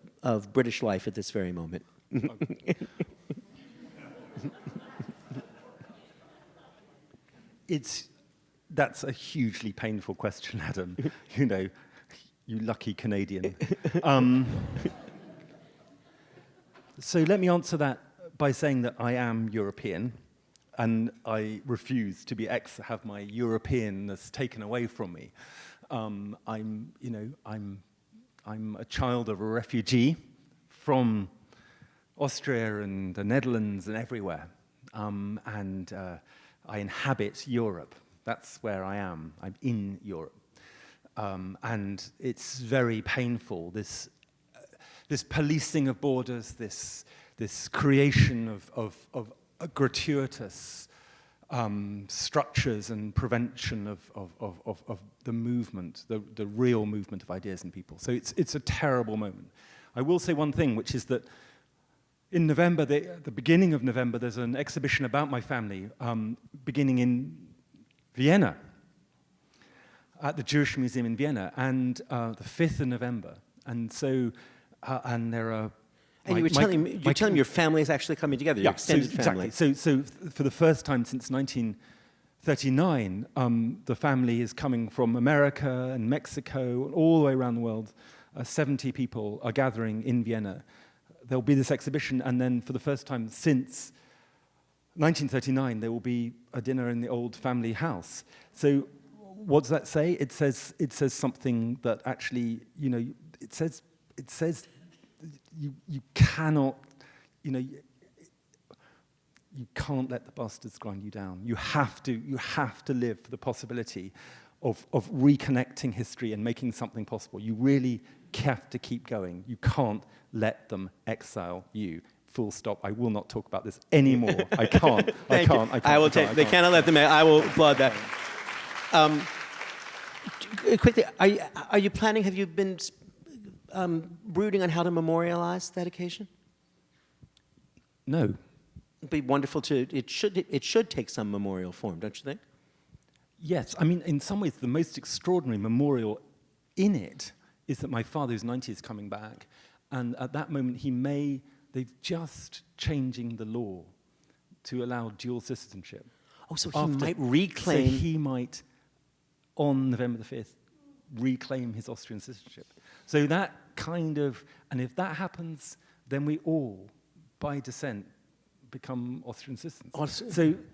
British life at this very moment.
That's a hugely painful question, Adam. You know, you lucky Canadian. So let me answer that by saying that I am European, and I refuse to have my Europeanness taken away from me. I'm a child of a refugee from Austria and the Netherlands and everywhere, and I inhabit Europe. That's where I am. I'm in Europe. And it's very painful, this policing of borders, this creation of gratuitous structures and prevention of the movement, the real movement of ideas and people. So it's a terrible moment. I will say one thing, which is that in November, the beginning of November, there's an exhibition about my family beginning in Vienna, at the Jewish Museum in Vienna, and the 5th of November. And so, and there are...
And you were telling me your family is actually coming together, your extended family.
Exactly. So for the first time since 1939, the family is coming from America and Mexico, and all the way around the world. 70 people are gathering in Vienna. There'll be this exhibition, and then for the first time since 1939, there will be a dinner in the old family house. So what does that say? It says something that actually, you know, it says you cannot, you know, you can't let the bastards grind you down. You have to live for the possibility of reconnecting history and making something possible. You really have to keep going. You can't let them exile you. Full stop. I will not talk about this anymore. I can't. I will take.
They cannot let them. I will applaud that. Quickly, are you planning? Have you been brooding on how to memorialize that occasion?
No.
It'd be wonderful to, it should take some memorial form, don't you think?
Yes, I mean, in some ways, the most extraordinary memorial in it is that my father, who's 90, is coming back, and at that moment they've just changing the law to allow dual citizenship.
Oh, so he might reclaim.
So he might, on November the 5th, reclaim his Austrian citizenship. So that kind of, and if that happens, then we all, by descent, become Austrian citizens.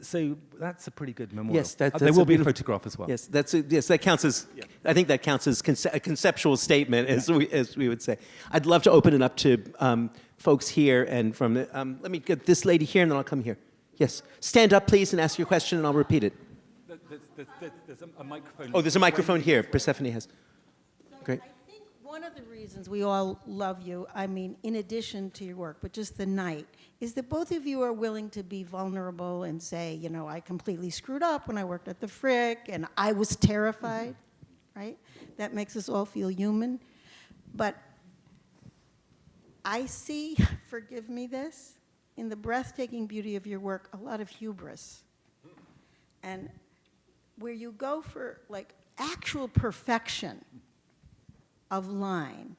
So that's a pretty good memorial.
Yes, that's
there will
a
be a
beautiful-
photograph as well.
Yes, that counts as. I think that counts as a conceptual statement, as we would say. I'd love to open it up to folks here and from the. Let me get this lady here, and then I'll come here. Yes, stand up, please, and ask your question, and I'll repeat it.
There's a microphone.
Oh, there's a microphone here. Persephone has. Great.
I think one of the reasons we all love you, I mean, in addition to your work, but just the night, is that both of you are willing to be vulnerable and say, you know, I completely screwed up when I worked at the Frick, and I was terrified, right? That makes us all feel human. But I see, forgive me this, in the breathtaking beauty of your work, a lot of hubris. And where you go for, like, actual perfection of line.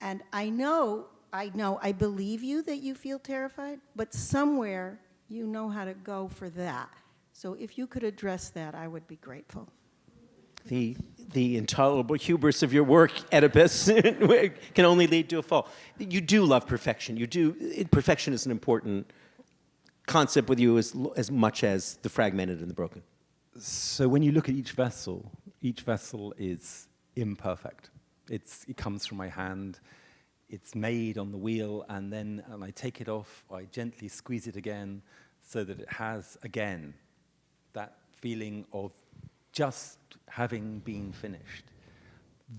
And I believe you that you feel terrified, but somewhere you know how to go for that. So if you could address that, I would be grateful.
The intolerable hubris of your work, Oedipus, can only lead to a fall. You do love perfection. Perfection is an important concept with you as much as the fragmented and the broken.
So when you look at each vessel is imperfect. It comes from my hand, it's made on the wheel, and then I take it off, I gently squeeze it again so that it has, again, that feeling of just having been finished.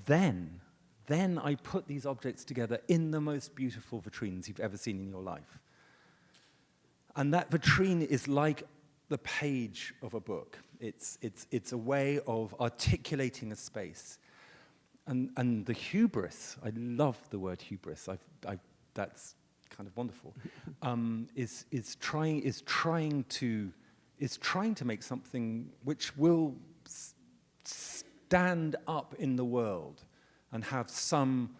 Then I put these objects together in the most beautiful vitrines you've ever seen in your life. And that vitrine is like the page of a book. It's a way of articulating a space. And the hubris, I love the word hubris. That's kind of wonderful. Is trying to make something which will stand up in the world and have some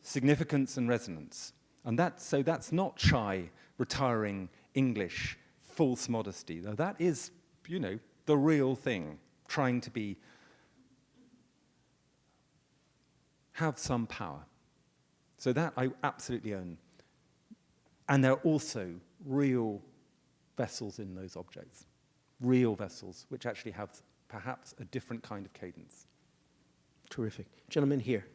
significance and resonance. And that's not shy, retiring English, false modesty. Though that is, the real thing. Trying to have some power. So that I absolutely own. And there are also real vessels in those objects. Real vessels, which actually have perhaps a different kind of cadence.
Terrific. Gentleman here.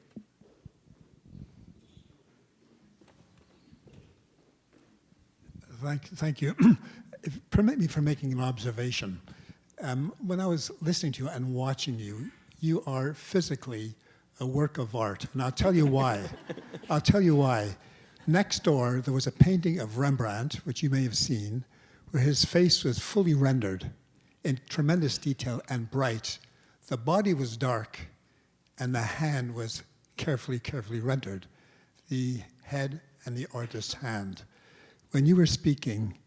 Thank you. Permit me for making an observation. When I was listening to you and watching you, you are physically a work of art, and I'll tell you why. I'll tell you why. Next door, there was a painting of Rembrandt, which you may have seen, where his face was fully rendered in tremendous detail and bright. The body was dark, and the hand was carefully rendered. The head and the artist's hand. When you were speaking,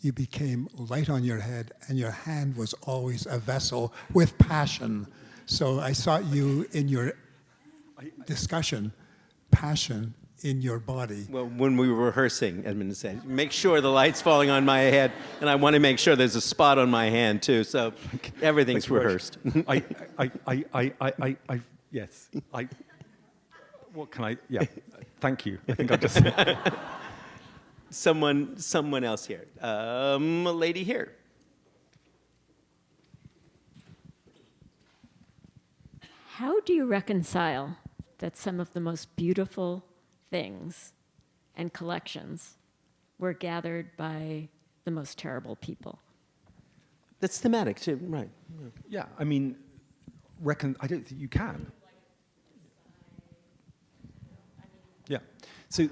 you became light on your head, and your hand was always a vessel with passion. So I saw you in your discussion, passion in your body.
Well, when we were rehearsing, Edmund said, make sure the light's falling on my head, and I want to make sure there's a spot on my hand, too. So everything's rehearsed.
Yes. What can I, yeah. Thank you. I think I just...
Someone else here. A lady here.
How do you reconcile that some of the most beautiful things and collections were gathered by the most terrible people?
That's thematic, too, right.
Yeah, I mean, I don't think you can. Yeah. So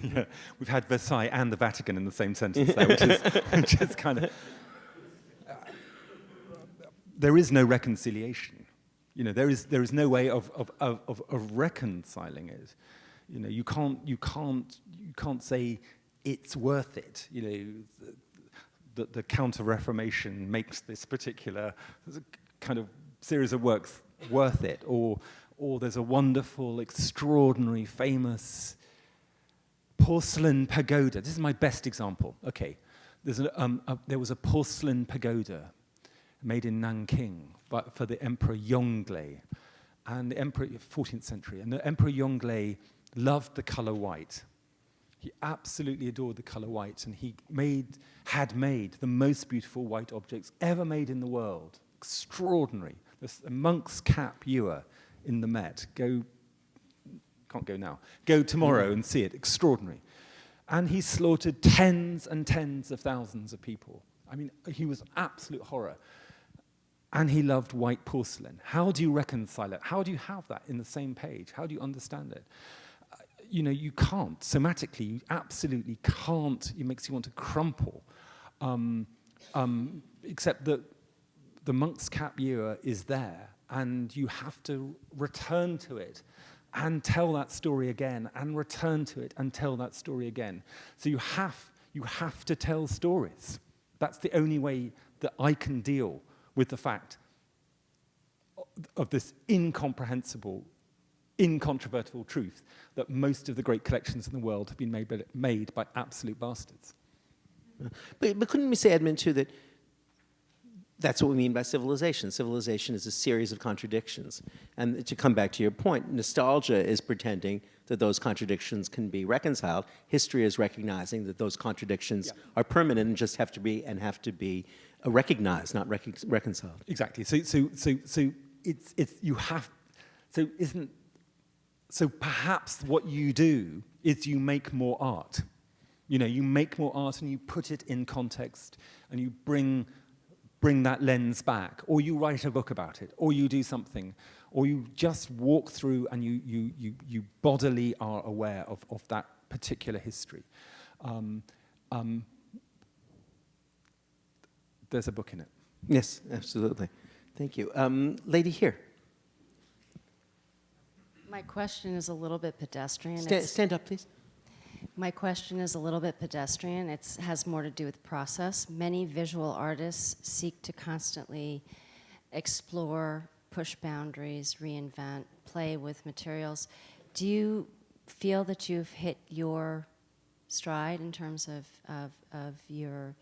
yeah, we've had Versailles and the Vatican in the same sentence there, which is kind of... there is no reconciliation. There is no way of reconciling it. You know, you can't say it's worth it. You know, the Counter-Reformation makes this particular kind of series of works worth it, or there's a wonderful, extraordinary, famous porcelain pagoda. This is my best example. Okay, there was a porcelain pagoda made in Nanking for the Emperor Yongle, and the Emperor, 14th century, and the Emperor Yongle loved the color white. He absolutely adored the color white, and he had made the most beautiful white objects ever made in the world. Extraordinary. There's a monk's cap ewer in the Met. Can't go now. Go tomorrow and see it. Extraordinary. And he slaughtered tens and tens of thousands of people. I mean, he was absolute horror. And he loved white porcelain. How do you reconcile it? How do you have that in the same page? How do you understand it? You know, you can't. Somatically, you absolutely can't. It makes you want to crumple. Except that the monk's cap ewer is there, and you have to return to it and tell that story again, and return to it and tell that story again. So you have to tell stories. That's the only way that I can deal with the fact of this incomprehensible, incontrovertible truth that most of the great collections in the world have been made by absolute bastards.
But couldn't we say, Edmund, too, that that's what we mean by civilization? Civilization is a series of contradictions. And to come back to your point, nostalgia is pretending that those contradictions can be reconciled. History is recognizing that those contradictions are permanent and just have to be recognized, not reconciled.
Exactly. So perhaps what you do is you make more art. You know, you make more art and you put it in context and you bring that lens back, or you write a book about it, or you do something, or you just walk through and you bodily are aware of that particular history. There's a book in it.
Yes, absolutely. Thank you. Lady here.
My question is a little bit pedestrian.
Stand up, please.
My question is a little bit pedestrian. It has more to do with process. Many visual artists seek to constantly explore, push boundaries, reinvent, play with materials. Do you feel that you've hit your stride in terms of your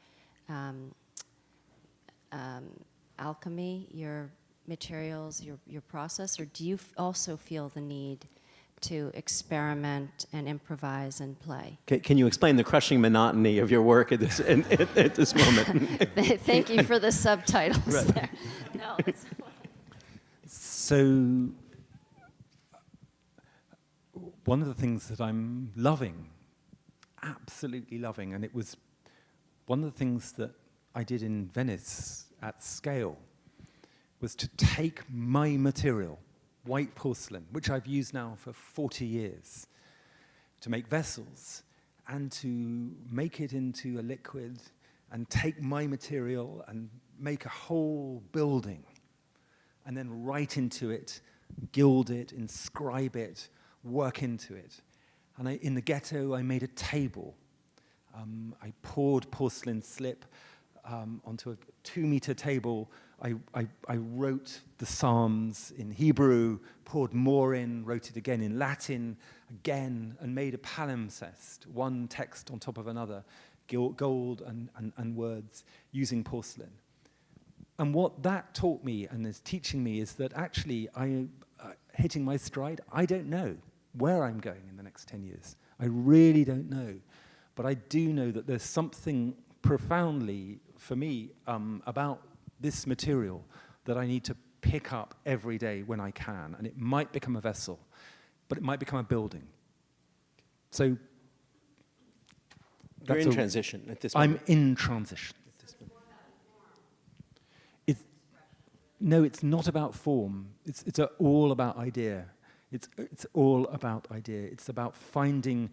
alchemy, your materials, your process, or do you also feel the need to experiment and improvise and play?
Can you explain the crushing monotony of your work at this moment?
Thank you for the subtitles there. No.
So one of the things that I'm loving, absolutely loving, and it was one of the things that I did in Venice at scale, was to take my material, white porcelain, which I've used now for 40 years, to make vessels, and to make it into a liquid, and take my material and make a whole building, and then write into it, gild it, inscribe it, work into it. And in the ghetto, I made a table. I poured porcelain slip onto a 2-meter table. I wrote the Psalms in Hebrew, poured more in, wrote it again in Latin, again, and made a palimpsest, one text on top of another, gold and words, using porcelain. And what that taught me and is teaching me is that actually, hitting my stride, I don't know where I'm going in the next 10 years. I really don't know. But I do know that there's something profoundly, for me, about this material that I need to pick up every day when I can. And it might become a vessel, but it might become a building. So
You're in transition at this moment.
I'm in transition. No, it's not about form. It's all about idea. It's all about idea. It's about finding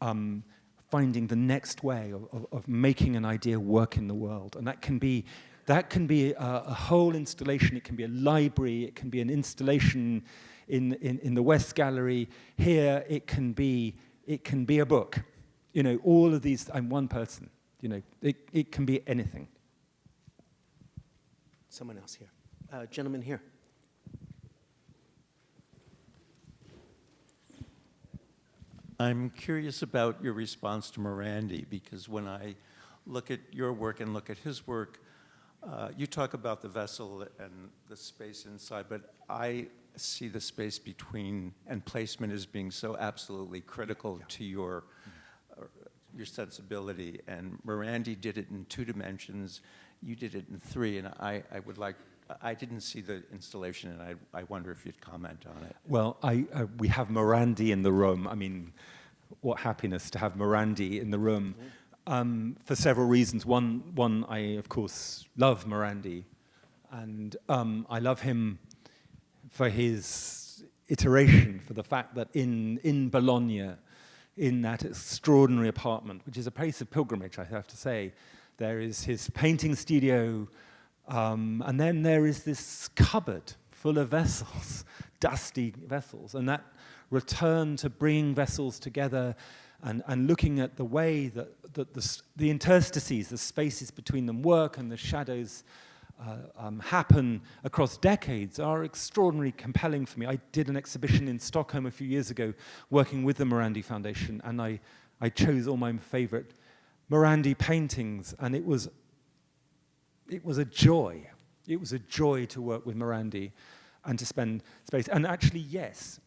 the next way of making an idea work in the world, and that can be a whole installation. It can be a library. It can be an installation in the West Gallery. Here, it can be a book. You know, all of these, I'm one person. You know, it can be anything.
Someone else here. Gentleman here.
I'm curious about your response to Morandi, because when I look at your work and look at his work, you talk about the vessel and the space inside, but I see the space between and placement as being so absolutely critical to your sensibility. And Morandi did it in 2 dimensions. You did it in 3, and I didn't see the installation, and I wonder if you'd comment on it.
Well, we have Morandi in the room. I mean, what happiness to have Morandi in the room, for several reasons. One, I of course love Morandi, and I love him for his iteration, for the fact that in Bologna, in that extraordinary apartment, which is a place of pilgrimage, I have to say, there is his painting studio. And then there is this cupboard full of vessels, dusty vessels, and that return to bringing vessels together and looking at the way that the interstices, the spaces between them work and the shadows happen across decades are extraordinarily compelling for me. I did an exhibition in Stockholm a few years ago working with the Morandi Foundation, and I chose all my favorite Morandi paintings, and it was a joy. It was a joy to work with Morandi and to spend space. And actually, yes.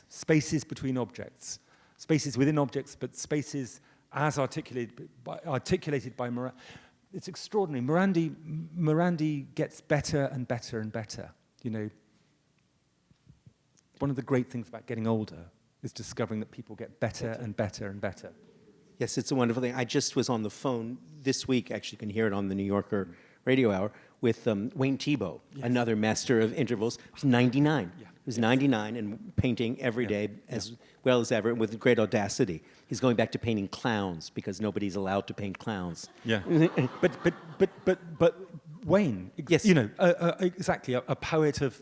Spaces between objects. Spaces within objects, but spaces as articulated by Morandi. It's extraordinary. Morandi gets better and better and better. You know, one of the great things about getting older is discovering that people get better and better and better.
Yes, it's a wonderful thing. I just was on the phone this week, actually you can hear it on the New Yorker Radio Hour, with Wayne Thiebaud, another master of intervals, who's 99.
Yeah.
Who's 99 and painting every day as well as ever with great audacity. He's going back to painting clowns because nobody's allowed to paint clowns.
Yeah. but Wayne,
yes,
you know, exactly a poet of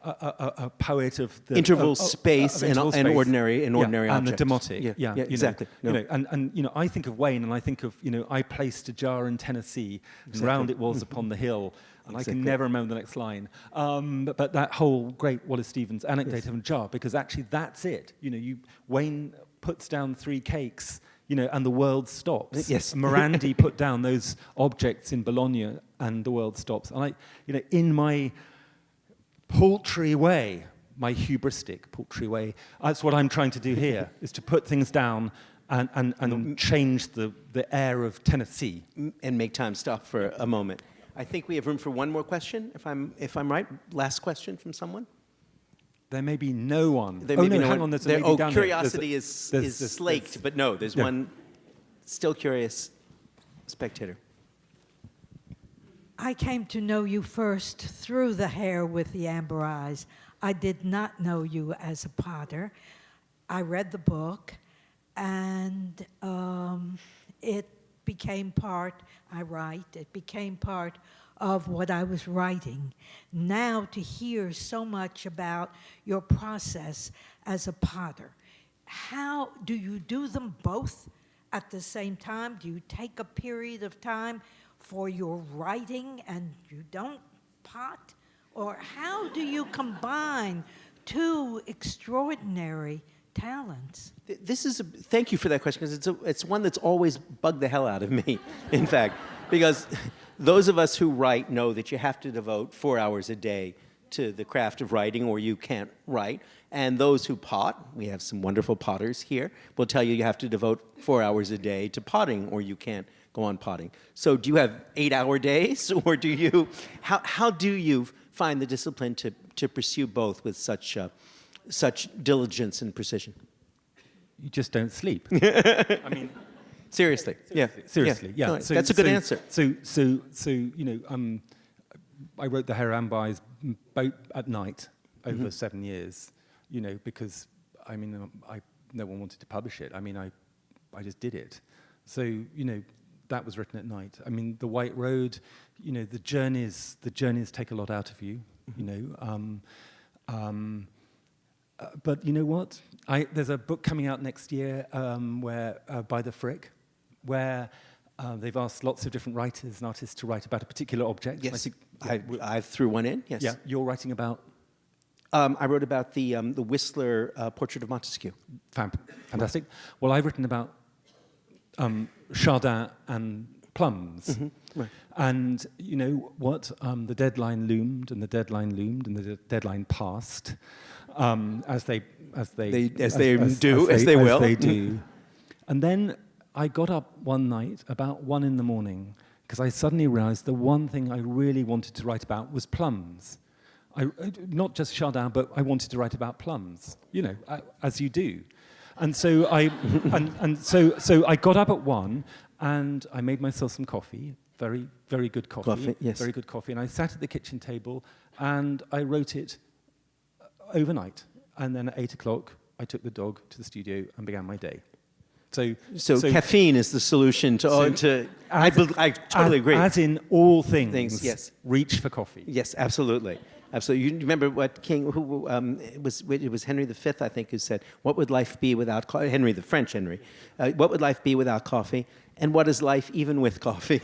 the
interval space and ordinary objects.
And the demotic.
Yeah, exactly.
You know, and you know, I think of Wayne, and I think of, you know, I placed a jar in Tennessee, and round it was upon the hill, and I can never remember the next line. But that whole great Wallace Stevens anecdote of a jar, because actually that's it. You know, Wayne puts down 3 cakes, you know, and the world stops.
Yes.
Morandi put down those objects in Bologna, and the world stops. And you know, in my paltry way, my hubristic paltry way, that's what I'm trying to do here, is to put things down and change the air of Tennessee.
And make time stop for a moment. I think we have room for one more question, if I'm right. Last question from someone?
There may be no one.
There may be no
hang
one.
on, there's a lady down
curiosity
there.
is slaked, but no, there's one still curious spectator.
I came to know you first through The Hair with the Amber Eyes. I did not know you as a potter. I read the book, and it became part, it became part of what I was writing. Now to hear so much about your process as a potter, how do you do them both at the same time? Do you take a period of time for your writing and you don't pot? Or how do you combine 2 extraordinary talents?
Thank you for that question, because it's one that's always bugged the hell out of me, in fact, because those of us who write know that you have to devote 4 hours a day to the craft of writing or you can't write. And those who pot, we have some wonderful potters here, will tell you have to devote 4 hours a day to potting or you can't go on potting. So do you have 8-hour days, or do you, how do you find the discipline to pursue both with such diligence and precision?
You just don't sleep. I mean,
seriously.
Seriously.
No, that's a good answer.
So you know, I wrote The Hair and Eyes at night over 7 years. You know, because I mean, no one wanted to publish it. I mean, I just did it. So you know, that was written at night. I mean, The White Road. You know, the journeys take a lot out of you. You know. But you know what? There's a book coming out next year by the Frick, where they've asked lots of different writers and artists to write about a particular object.
Yes,
I think,
I threw one in, yes.
yeah, you're writing about
I wrote about the Whistler portrait of Montesquieu.
fantastic. Well, I've written about Chardin and plums.
Right.
And you know what? The deadline loomed, and the deadline loomed, and the deadline passed, as they do. And then I got up one night about 1 a.m. because I suddenly realized the one thing I really wanted to write about was plums. Not just Chardin, but I wanted to write about plums, you know, as you do. And so so I got up at 1 and I made myself some coffee, very, very good coffee.
Yes.
Very good coffee. And I sat at the kitchen table and I wrote it overnight. And then at 8 o'clock, I took the dog to the studio and began my day. So
caffeine is the solution to I totally agree.
As in all things,
yes.
Reach for coffee.
Yes, absolutely. Absolutely. You remember what King, it was Henry V, I think, who said, what would life be without coffee? Henry, the French Henry. What would life be without coffee? And what is life even with coffee?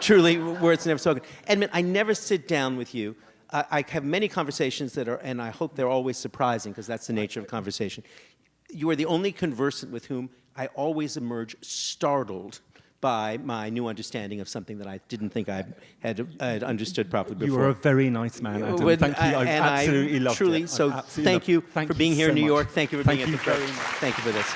Truly, words never spoken. Edmund, I never sit down with you. I have many conversations that are, and I hope they're always surprising, because that's the nature of conversation. You are the only conversant with whom I always emerge startled by my new understanding of something that I didn't think I had understood properly before.
You are a very nice man, Adam. Thank you. I absolutely loved it.
Truly, so thank you for being here in New York. Thank you for being at the Frick. Thank you for this.